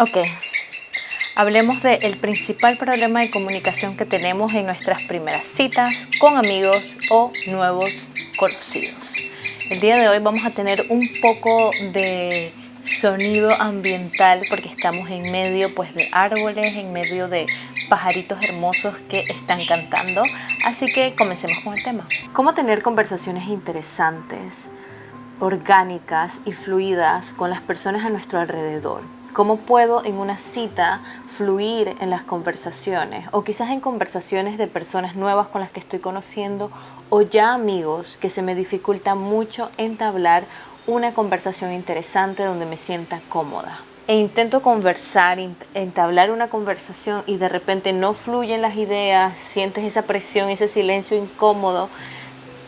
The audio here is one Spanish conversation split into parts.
Ok, hablemos del principal problema de comunicación que tenemos en nuestras primeras citas con amigos o nuevos conocidos. El día de hoy vamos a tener un poco de sonido ambiental porque estamos en medio de árboles, en medio de pajaritos hermosos que están cantando. Así que comencemos con el tema. ¿Cómo tener conversaciones interesantes, orgánicas y fluidas con las personas a nuestro alrededor? ¿Cómo puedo en una cita fluir en las conversaciones o quizás en conversaciones de personas nuevas con las que estoy conociendo o ya amigos que se me dificulta mucho entablar una conversación interesante donde me sienta cómoda? E intento conversar, entablar una conversación y de repente no fluyen las ideas, sientes esa presión, ese silencio incómodo.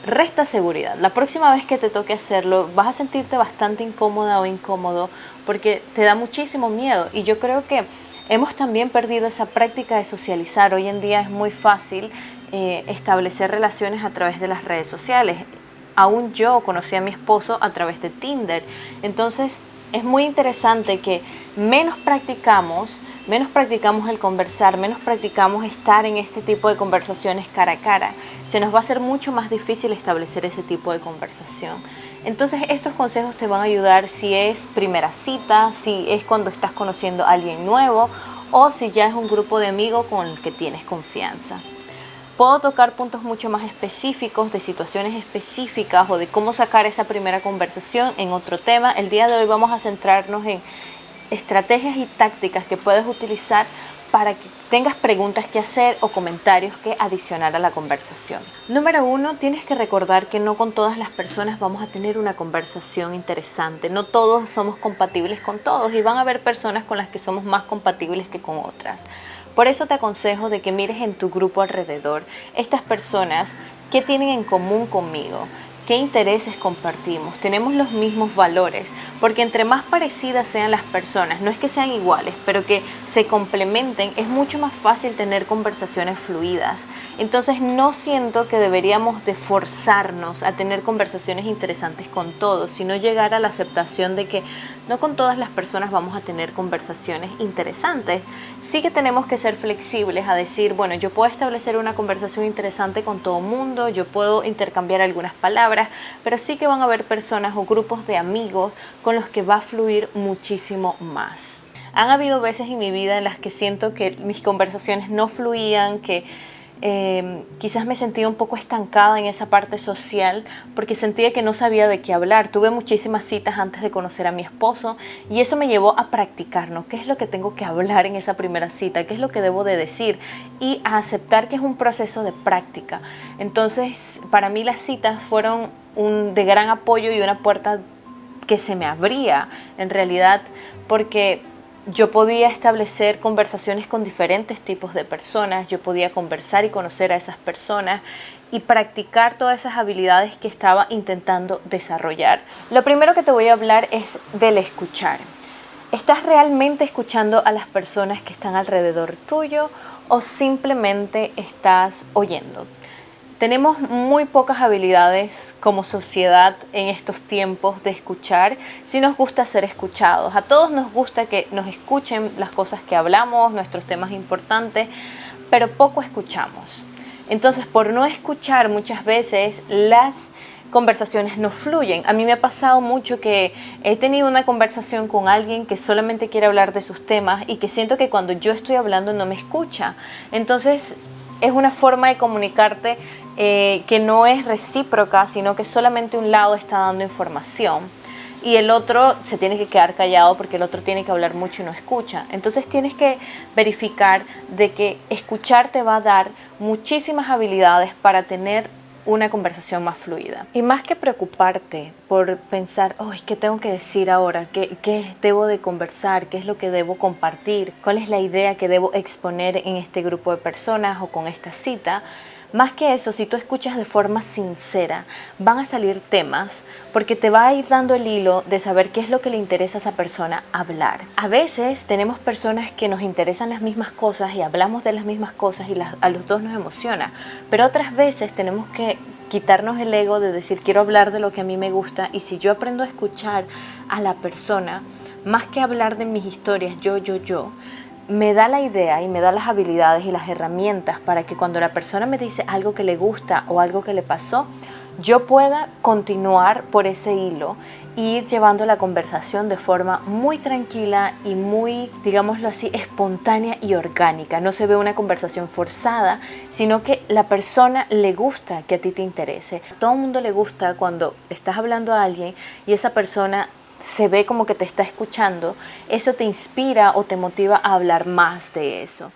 Resta seguridad. La próxima vez que te toque hacerlo vas a sentirte bastante incómoda o incómodo porque te da muchísimo miedo, y yo creo que hemos también perdido esa práctica de socializar. Hoy en día es muy fácil establecer relaciones a través de las redes sociales. Aún yo conocí a mi esposo a través de Tinder. Entonces es muy interesante que menos practicamos el conversar, menos practicamos estar en este tipo de conversaciones cara a cara. Se nos va a hacer mucho más difícil establecer ese tipo de conversación. Entonces estos consejos te van a ayudar si es primera cita, si es cuando estás conociendo a alguien nuevo o si ya es un grupo de amigos con el que tienes confianza. Puedo tocar puntos mucho más específicos, de situaciones específicas o de cómo sacar esa primera conversación en otro tema. El día de hoy vamos a centrarnos en estrategias y tácticas que puedes utilizar para que tengas preguntas que hacer o comentarios que adicionar a la conversación. Número 1, tienes que recordar que no con todas las personas vamos a tener una conversación interesante. No todos somos compatibles con todos y van a haber personas con las que somos más compatibles que con otras. Por eso te aconsejo de que mires en tu grupo alrededor estas personas, ¿qué tienen en común conmigo? ¿Qué intereses compartimos? ¿Tenemos los mismos valores? Porque entre más parecidas sean las personas, no es que sean iguales, pero que se complementen, es mucho más fácil tener conversaciones fluidas. Entonces no siento que deberíamos de forzarnos a tener conversaciones interesantes con todos, sino llegar a la aceptación de que no con todas las personas vamos a tener conversaciones interesantes. Sí que tenemos que ser flexibles a decir, bueno, yo puedo establecer una conversación interesante con todo el mundo, yo puedo intercambiar algunas palabras, pero sí que van a haber personas o grupos de amigos con los que va a fluir muchísimo más. Han habido veces en mi vida en las que siento que mis conversaciones no fluían, que quizás me sentía un poco estancada en esa parte social porque sentía que no sabía de qué hablar. Tuve muchísimas citas antes de conocer a mi esposo y eso me llevó a practicar, ¿no? ¿Qué es lo que tengo que hablar en esa primera cita? ¿Qué es lo que debo de decir? Y a aceptar que es un proceso de práctica. Entonces, para mí las citas fueron de gran apoyo y una puerta que se me abría en realidad, porque yo podía establecer conversaciones con diferentes tipos de personas, yo podía conversar y conocer a esas personas y practicar todas esas habilidades que estaba intentando desarrollar. Lo primero que te voy a hablar es del escuchar. ¿Estás realmente escuchando a las personas que están alrededor tuyo o simplemente estás oyendo? Tenemos muy pocas habilidades como sociedad en estos tiempos de escuchar. Sí nos gusta ser escuchados. A todos nos gusta que nos escuchen las cosas que hablamos, nuestros temas importantes, pero poco escuchamos. Entonces, por no escuchar muchas veces las conversaciones no fluyen. A mí me ha pasado mucho que he tenido una conversación con alguien que solamente quiere hablar de sus temas y que siento que cuando yo estoy hablando no me escucha. Entonces, es una forma de comunicarte que no es recíproca, sino que solamente un lado está dando información y el otro se tiene que quedar callado porque el otro tiene que hablar mucho y no escucha. Entonces tienes que verificar de que escuchar te va a dar muchísimas habilidades para tener una conversación más fluida. Y más que preocuparte por pensar, ¿qué tengo que decir ahora? ¿Qué debo de conversar? ¿Qué es lo que debo compartir? ¿Cuál es la idea que debo exponer en este grupo de personas o con esta cita? Más que eso, si tú escuchas de forma sincera, van a salir temas porque te va a ir dando el hilo de saber qué es lo que le interesa a esa persona hablar. A veces tenemos personas que nos interesan las mismas cosas y hablamos de las mismas cosas y a los dos nos emociona, pero otras veces tenemos que quitarnos el ego de decir quiero hablar de lo que a mí me gusta, y si yo aprendo a escuchar a la persona, más que hablar de mis historias, yo, me da la idea y me da las habilidades y las herramientas para que cuando la persona me dice algo que le gusta o algo que le pasó, yo pueda continuar por ese hilo e ir llevando la conversación de forma muy tranquila y muy, digámoslo así, espontánea y orgánica. No se ve una conversación forzada, sino que la persona le gusta que a ti te interese. A todo el mundo le gusta cuando estás hablando a alguien y esa persona se ve como que te está escuchando. Eso te inspira o te motiva a hablar más de eso.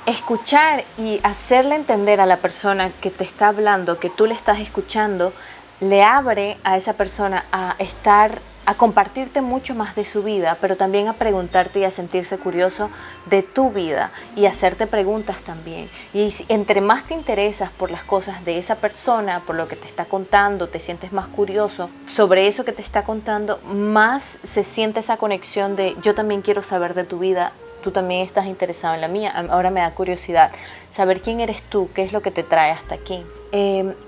Escuchar y hacerle entender a la persona que te está hablando, que tú le estás escuchando, le abre a esa persona a compartirte mucho más de su vida, pero también a preguntarte y a sentirse curioso de tu vida y hacerte preguntas también. Y entre más te interesas por las cosas de esa persona, por lo que te está contando, te sientes más curioso sobre eso que te está contando, más se siente esa conexión de yo también quiero saber de tu vida. Tú también estás interesado en la mía, ahora me da curiosidad saber quién eres tú, qué es lo que te trae hasta aquí.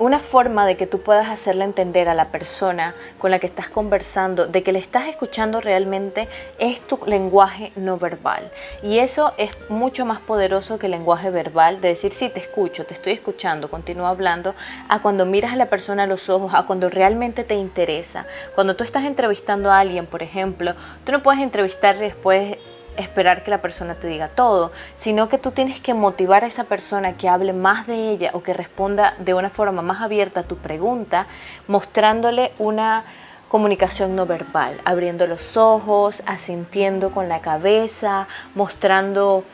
Una forma de que tú puedas hacerle entender a la persona con la que estás conversando de que le estás escuchando realmente es tu lenguaje no verbal. Y eso es mucho más poderoso que el lenguaje verbal, de decir sí, te escucho, te estoy escuchando, continúa hablando, a cuando miras a la persona a los ojos, a cuando realmente te interesa. Cuando tú estás entrevistando a alguien, por ejemplo, tú no puedes entrevistarle después esperar que la persona te diga todo, sino que tú tienes que motivar a esa persona que hable más de ella o que responda de una forma más abierta a tu pregunta, mostrándole una comunicación no verbal, abriendo los ojos, asintiendo con la cabeza, mostrando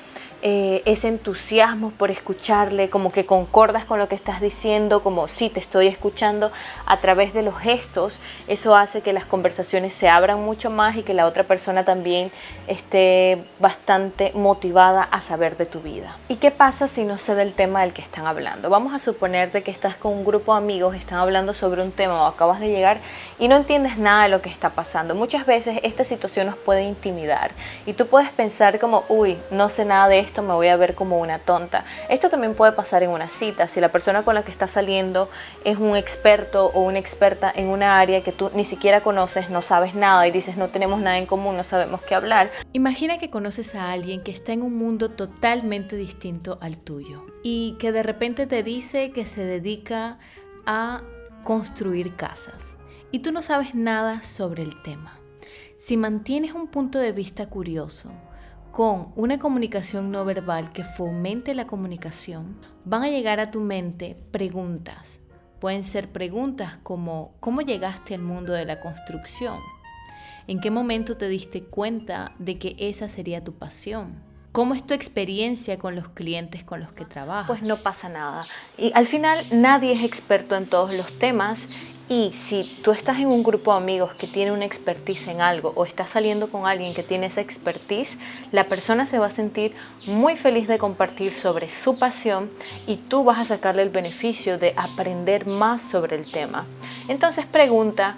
ese entusiasmo por escucharle, como que concordas con lo que estás diciendo, como sí, te estoy escuchando a través de los gestos. Eso hace que las conversaciones se abran mucho más y que la otra persona también esté bastante motivada a saber de tu vida. ¿Y qué pasa si no sé del tema del que están hablando? Vamos a suponer de que estás con un grupo de amigos, están hablando sobre un tema o acabas de llegar y no entiendes nada de lo que está pasando. Muchas veces esta situación nos puede intimidar y tú puedes pensar como, uy, no sé nada de esto, me voy a ver como una tonta. Esto también puede pasar en una cita. Si la persona con la que estás saliendo es un experto o una experta en una área que tú ni siquiera conoces, no sabes nada y dices no tenemos nada en común, no sabemos qué hablar. Imagina que conoces a alguien que está en un mundo totalmente distinto al tuyo y que de repente te dice que se dedica a construir casas y tú no sabes nada sobre el tema. Si mantienes un punto de vista curioso, con una comunicación no verbal que fomente la comunicación, van a llegar a tu mente preguntas. Pueden ser preguntas como ¿cómo llegaste al mundo de la construcción? ¿En qué momento te diste cuenta de que esa sería tu pasión? ¿Cómo es tu experiencia con los clientes con los que trabajas? Pues no pasa nada. Y al final nadie es experto en todos los temas. Y si tú estás en un grupo de amigos que tiene una expertise en algo o estás saliendo con alguien que tiene esa expertise, la persona se va a sentir muy feliz de compartir sobre su pasión y tú vas a sacarle el beneficio de aprender más sobre el tema. Entonces pregunta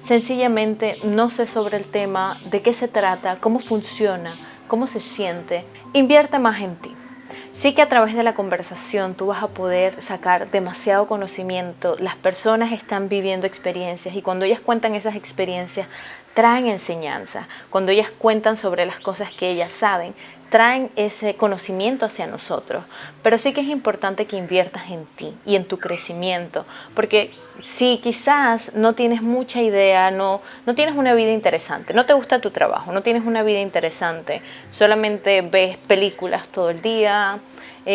sencillamente, no sé sobre el tema, de qué se trata, cómo funciona, cómo se siente. Invierte más en ti. Sí que a través de la conversación tú vas a poder sacar demasiado conocimiento. Las personas están viviendo experiencias y cuando ellas cuentan esas experiencias traen enseñanza. Cuando ellas cuentan sobre las cosas que ellas saben, traen ese conocimiento hacia nosotros. Pero sí que es importante que inviertas en ti y en tu crecimiento, porque si quizás no tienes mucha idea, no tienes una vida interesante, no te gusta tu trabajo, no tienes una vida interesante, solamente ves películas todo el día,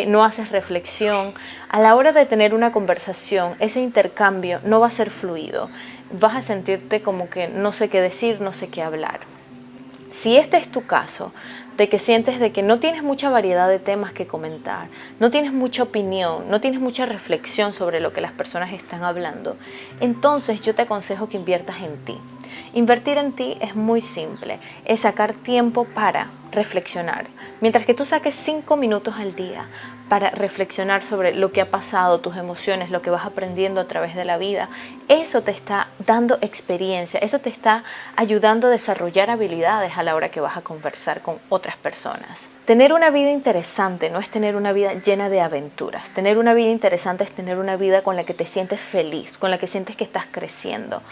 no haces reflexión, a la hora de tener una conversación, ese intercambio no va a ser fluido, vas a sentirte como que no sé qué decir, no sé qué hablar. Si este es tu caso, de que sientes de que no tienes mucha variedad de temas que comentar, no tienes mucha opinión, no tienes mucha reflexión sobre lo que las personas están hablando, entonces yo te aconsejo que inviertas en ti. Invertir en ti es muy simple, es sacar tiempo para reflexionar. Mientras que tú saques 5 minutos al día para reflexionar sobre lo que ha pasado, tus emociones, lo que vas aprendiendo a través de la vida, eso te está dando experiencia, eso te está ayudando a desarrollar habilidades a la hora que vas a conversar con otras personas. Tener una vida interesante no es tener una vida llena de aventuras. Tener una vida interesante es tener una vida con la que te sientes feliz, con la que sientes que estás creciendo.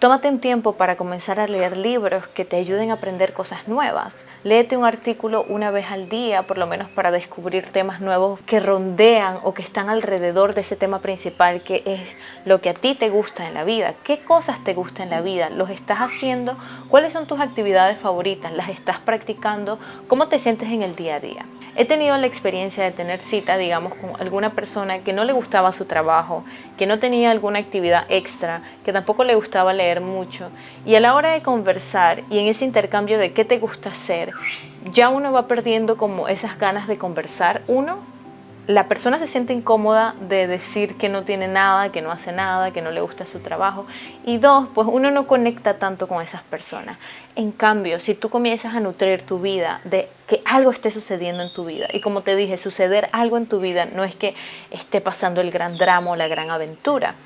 Tómate un tiempo para comenzar a leer libros que te ayuden a aprender cosas nuevas. Léete un artículo una vez al día, por lo menos para descubrir temas nuevos que rondean o que están alrededor de ese tema principal, que es lo que a ti te gusta en la vida. ¿Qué cosas te gustan en la vida? ¿Los estás haciendo? ¿Cuáles son tus actividades favoritas? ¿Las estás practicando? ¿Cómo te sientes en el día a día? He tenido la experiencia de tener cita, digamos, con alguna persona que no le gustaba su trabajo, que no tenía alguna actividad extra, que tampoco le gustaba leer mucho. Y a la hora de conversar y en ese intercambio de qué te gusta hacer, ya uno va perdiendo como esas ganas de conversar. La persona se siente incómoda de decir que no tiene nada, que no hace nada, que no le gusta su trabajo. Y dos, pues uno no conecta tanto con esas personas. En cambio, si tú comienzas a nutrir tu vida de que algo esté sucediendo en tu vida, y como te dije, suceder algo en tu vida no es que esté pasando el gran drama o la gran aventura,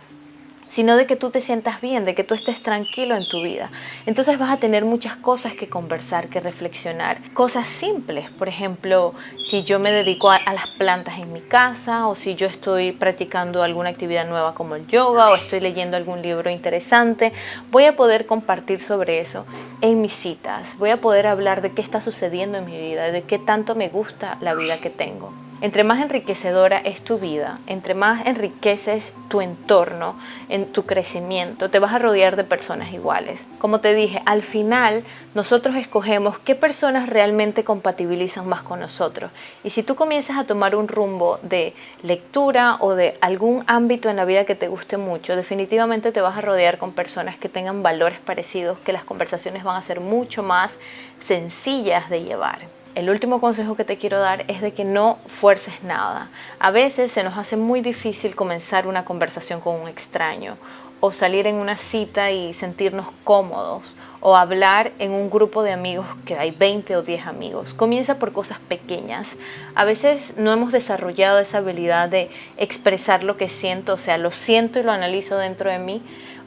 sino de que tú te sientas bien, de que tú estés tranquilo en tu vida. Entonces vas a tener muchas cosas que conversar, que reflexionar. Cosas simples, por ejemplo, si yo me dedico a las plantas en mi casa, o si yo estoy practicando alguna actividad nueva como el yoga, o estoy leyendo algún libro interesante, voy a poder compartir sobre eso en mis citas. Voy a poder hablar de qué está sucediendo en mi vida, de qué tanto me gusta la vida que tengo. Entre más enriquecedora es tu vida, entre más enriqueces tu entorno, en tu crecimiento, te vas a rodear de personas iguales. Como te dije, al final nosotros escogemos qué personas realmente compatibilizan más con nosotros. Y si tú comienzas a tomar un rumbo de lectura o de algún ámbito en la vida que te guste mucho, definitivamente te vas a rodear con personas que tengan valores parecidos, que las conversaciones van a ser mucho más sencillas de llevar. El último consejo que te quiero dar es de que no fuerces nada. A veces se nos hace muy difícil comenzar una conversación con un extraño, o salir en una cita y sentirnos cómodos, o hablar en un grupo de amigos que hay 20 o 10 amigos. Comienza por cosas pequeñas. A veces no hemos desarrollado esa habilidad de expresar lo que siento, o sea, lo siento y lo analizo dentro de mí,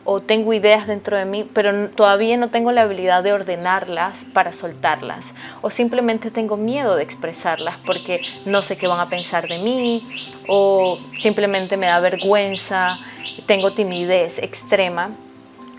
o tengo ideas dentro de mí, pero todavía no tengo la habilidad de ordenarlas para soltarlas, o simplemente tengo miedo de expresarlas porque no sé qué van a pensar de mí, o simplemente me da vergüenza, tengo timidez extrema.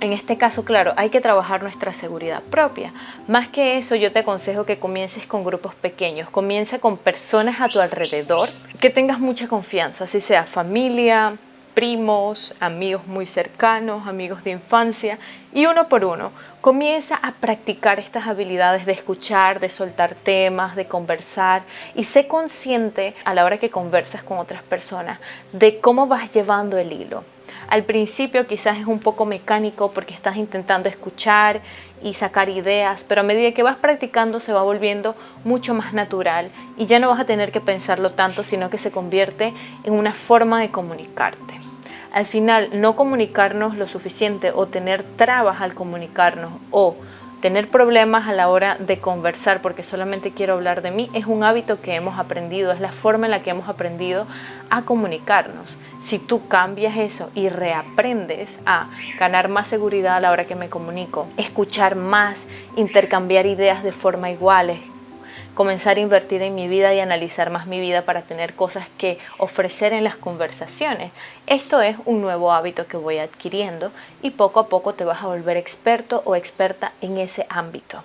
En este caso, claro, hay que trabajar nuestra seguridad propia. Más que eso, yo te aconsejo que comiences con grupos pequeños. Comienza con personas a tu alrededor que tengas mucha confianza, así sea familia, primos, amigos muy cercanos, amigos de infancia, y uno por uno comienza a practicar estas habilidades de escuchar, de soltar temas, de conversar, y sé consciente a la hora que conversas con otras personas de cómo vas llevando el hilo. Al principio quizás es un poco mecánico porque estás intentando escuchar y sacar ideas, pero a medida que vas practicando se va volviendo mucho más natural y ya no vas a tener que pensarlo tanto, sino que se convierte en una forma de comunicarte. Al final, no comunicarnos lo suficiente o tener trabas al comunicarnos o tener problemas a la hora de conversar porque solamente quiero hablar de mí es un hábito que hemos aprendido, es la forma en la que hemos aprendido a comunicarnos. Si tú cambias eso y reaprendes a ganar más seguridad a la hora que me comunico, escuchar más, intercambiar ideas de forma iguales, comenzar a invertir en mi vida y analizar más mi vida para tener cosas que ofrecer en las conversaciones. Esto es un nuevo hábito que voy adquiriendo y poco a poco te vas a volver experto o experta en ese ámbito.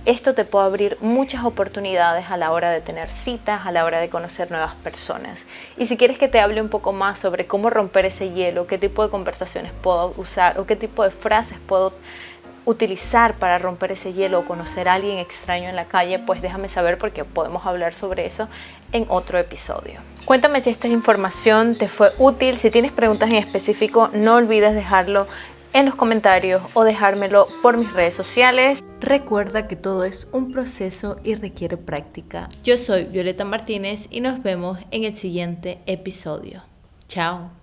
Esto te puede abrir muchas oportunidades a la hora de tener citas, a la hora de conocer nuevas personas. Y si quieres que te hable un poco más sobre cómo romper ese hielo, qué tipo de conversaciones puedo usar o qué tipo de frases puedo utilizar para romper ese hielo o conocer a alguien extraño en la calle, pues déjame saber porque podemos hablar sobre eso en otro episodio. Cuéntame si esta información te fue útil. Si tienes preguntas en específico, no olvides dejarlo en los comentarios o dejármelo por mis redes sociales. Recuerda que todo es un proceso y requiere práctica. Yo soy Violeta Martínez y nos vemos en el siguiente episodio. Chao.